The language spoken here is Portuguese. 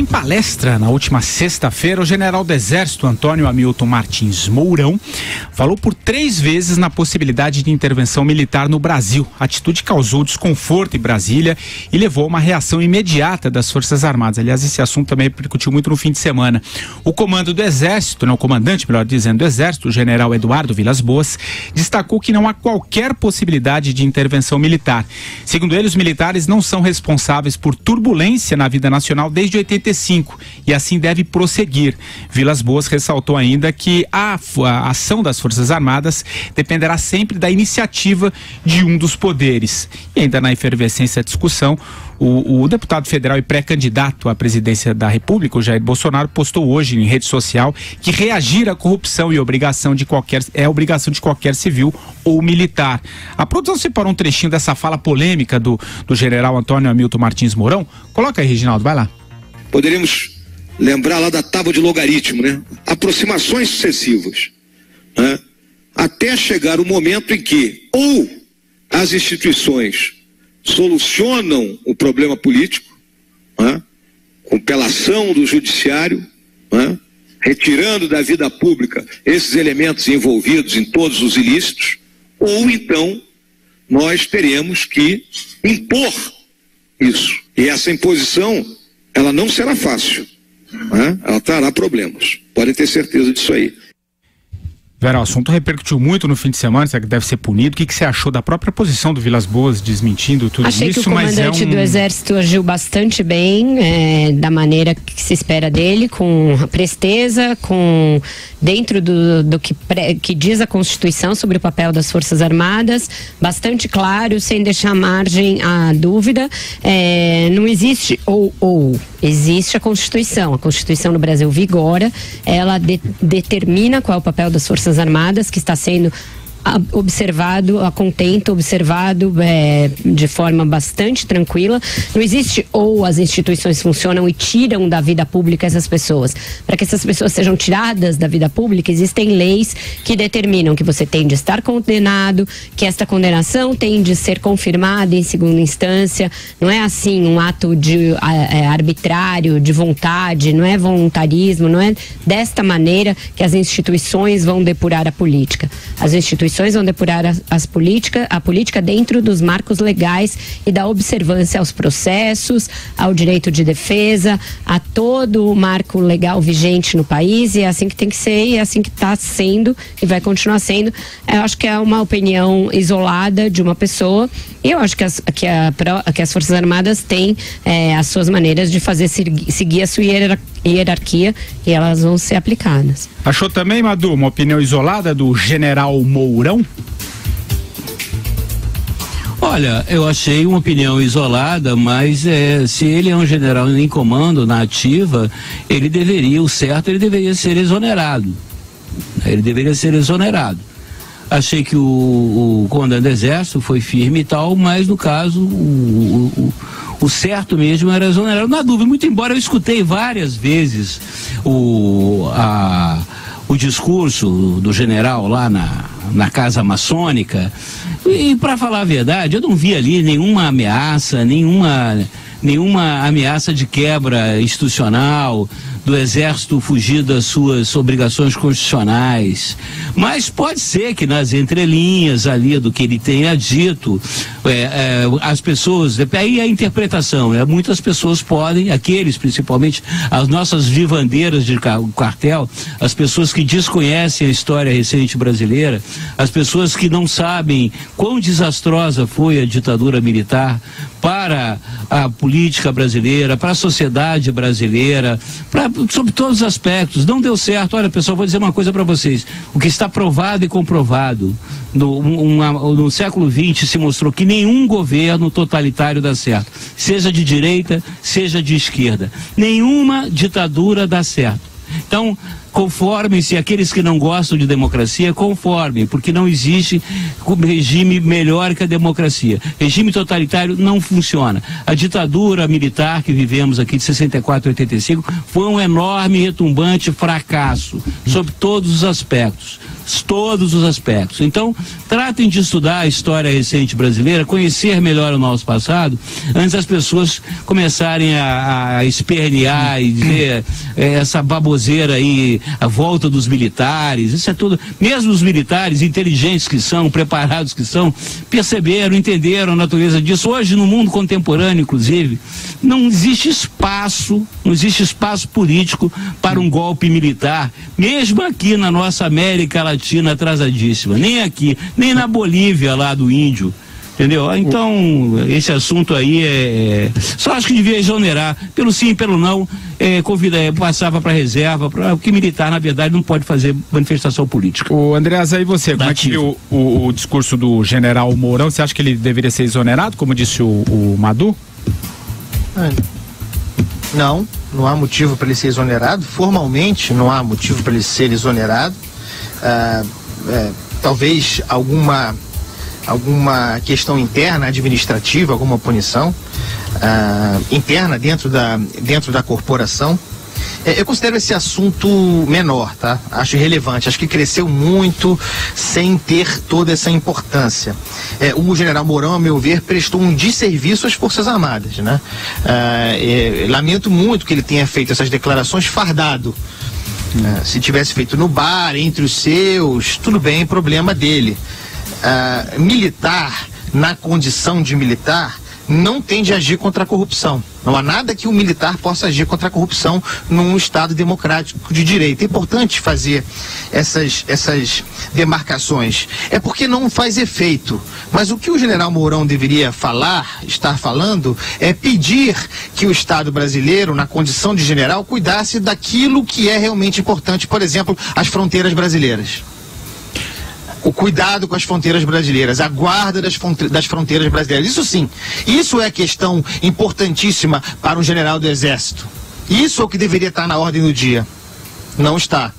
Em palestra na última sexta-feira, o general do Exército, Antônio Hamilton Martins Mourão, falou por 3 vezes na possibilidade de intervenção militar no Brasil. A atitude causou desconforto em Brasília e levou a uma reação imediata das Forças Armadas. Aliás, esse assunto também repercutiu muito no fim de semana. O comando do Exército, o comandante, melhor dizendo, do Exército, o general Eduardo Vilas Boas, destacou que não há qualquer possibilidade de intervenção militar. Segundo ele, os militares não são responsáveis por turbulência na vida nacional desde 85 e assim deve prosseguir. Vilas Boas ressaltou ainda que a ação das Forças Armadas dependerá sempre da iniciativa de um dos poderes. E ainda na efervescência da discussão, o deputado federal e pré-candidato à presidência da República, o Jair Bolsonaro, postou hoje em rede social que reagir à corrupção é obrigação de qualquer civil ou militar. A produção separou um trechinho dessa fala polêmica do general Antônio Hamilton Martins Mourão. Coloca aí, Reginaldo, vai lá. Poderíamos lembrar lá da tábua de logaritmo, né? Aproximações sucessivas, né? Até chegar o momento em que ou as instituições solucionam o problema político, né? Com pelação do judiciário, né? Retirando da vida pública esses elementos envolvidos em todos os ilícitos, ou então nós teremos que impor isso. E essa imposição, ela não será fácil, né? Ela trará problemas, podem ter certeza disso aí. Vera, o assunto repercutiu muito no fim de semana, será que deve ser punido? O que você achou da própria posição do Vilas Boas desmentindo tudo isso? Achei que o comandante do Exército agiu bastante bem, da maneira que se espera dele, com presteza, com dentro do que diz a Constituição sobre o papel das Forças Armadas, bastante claro, sem deixar margem à dúvida. Não existe ou existe a Constituição. A Constituição no Brasil vigora, ela determina qual é o papel das Forças Armadas, que está sendo observado a contento, observado de forma bastante tranquila. Não existe ou as instituições funcionam e tiram da vida pública essas pessoas. Para que essas pessoas sejam tiradas da vida pública, existem leis que determinam que você tem de estar condenado, que esta condenação tem de ser confirmada em segunda instância. Não é assim um ato de arbitrário, de vontade, não é voluntarismo, não é desta maneira que as instituições vão depurar a política. As instituições vão depurar a política dentro dos marcos legais e da observância aos processos, ao direito de defesa, a todo o marco legal vigente no país, e é assim que tem que ser, e é assim que está sendo e vai continuar sendo. Eu acho que é uma opinião isolada de uma pessoa, e eu acho que as Forças Armadas têm as suas maneiras de fazer seguir a sua hierarquia, e elas vão ser aplicadas. Achou também, Madu, uma opinião isolada do general Mourão? Olha, eu achei uma opinião isolada, mas se ele é um general em comando, na ativa, ele deveria ser exonerado. Ele deveria ser exonerado. Achei que o comandante do Exército foi firme e tal, mas no caso o certo mesmo era exonerado. Na dúvida, muito embora eu escutei várias vezes o discurso do general lá na Casa Maçônica, e para falar a verdade, eu não vi ali nenhuma ameaça de quebra institucional, do Exército fugir das suas obrigações constitucionais. Mas pode ser que nas entrelinhas ali do que ele tenha dito, as pessoas, aí a interpretação, muitas pessoas podem, aqueles principalmente, as nossas vivandeiras de quartel, as pessoas que desconhecem a história recente brasileira, as pessoas que não sabem quão desastrosa foi a ditadura militar para a política brasileira, para a sociedade brasileira, sobre todos os aspectos. Não deu certo. Olha, pessoal, vou dizer uma coisa para vocês. O que está provado e comprovado no século XX se mostrou que nenhum governo totalitário dá certo. Seja de direita, seja de esquerda. Nenhuma ditadura dá certo. Então, conformem-se, aqueles que não gostam de democracia, conformem, porque não existe regime melhor que a democracia. Regime totalitário não funciona. A ditadura militar que vivemos aqui de 64 a 85 foi um enorme e retumbante fracasso, sob todos os aspectos. todos os aspectos. Então, tratem de estudar a história recente brasileira, conhecer melhor o nosso passado, antes das pessoas começarem a espernear e dizer essa baboseira aí, a volta dos militares, isso é tudo. Mesmo os militares, inteligentes que são, preparados que são, perceberam, entenderam a natureza disso. Hoje, no mundo contemporâneo, inclusive, não existe espaço político para um golpe militar, mesmo aqui na nossa América Latina atrasadíssima, nem aqui, nem na Bolívia lá do Índio, entendeu? Então, esse assunto aí só acho que devia exonerar, pelo sim e pelo não, passava para reserva, porque militar, na verdade, não pode fazer manifestação política. O Andreas, aí você, como é que viu o discurso do general Mourão? Você acha que ele deveria ser exonerado, como disse o Madu? Não há motivo para ele ser exonerado. Formalmente, não há motivo para ele ser exonerado. Talvez alguma questão interna, administrativa, alguma punição interna dentro da corporação. Eu considero esse assunto menor, tá? Acho irrelevante, acho que cresceu muito sem ter toda essa importância. O general Mourão, a meu ver, prestou um desserviço às Forças Armadas, né? Lamento muito que ele tenha feito essas declarações fardado. Se tivesse feito no bar, entre os seus, tudo bem, problema dele. Militar, na condição de militar, não tende a agir contra a corrupção. Não há nada que um militar possa agir contra a corrupção num Estado democrático de direito. É importante fazer essas demarcações. É porque não faz efeito. Mas o que o general Mourão deveria estar falando, é pedir que o Estado brasileiro, na condição de general, cuidasse daquilo que é realmente importante. Por exemplo, as fronteiras brasileiras. O cuidado com as fronteiras brasileiras, a guarda das fronteiras brasileiras. Isso sim, isso é questão importantíssima para um general do Exército. Isso é o que deveria estar na ordem do dia. Não está.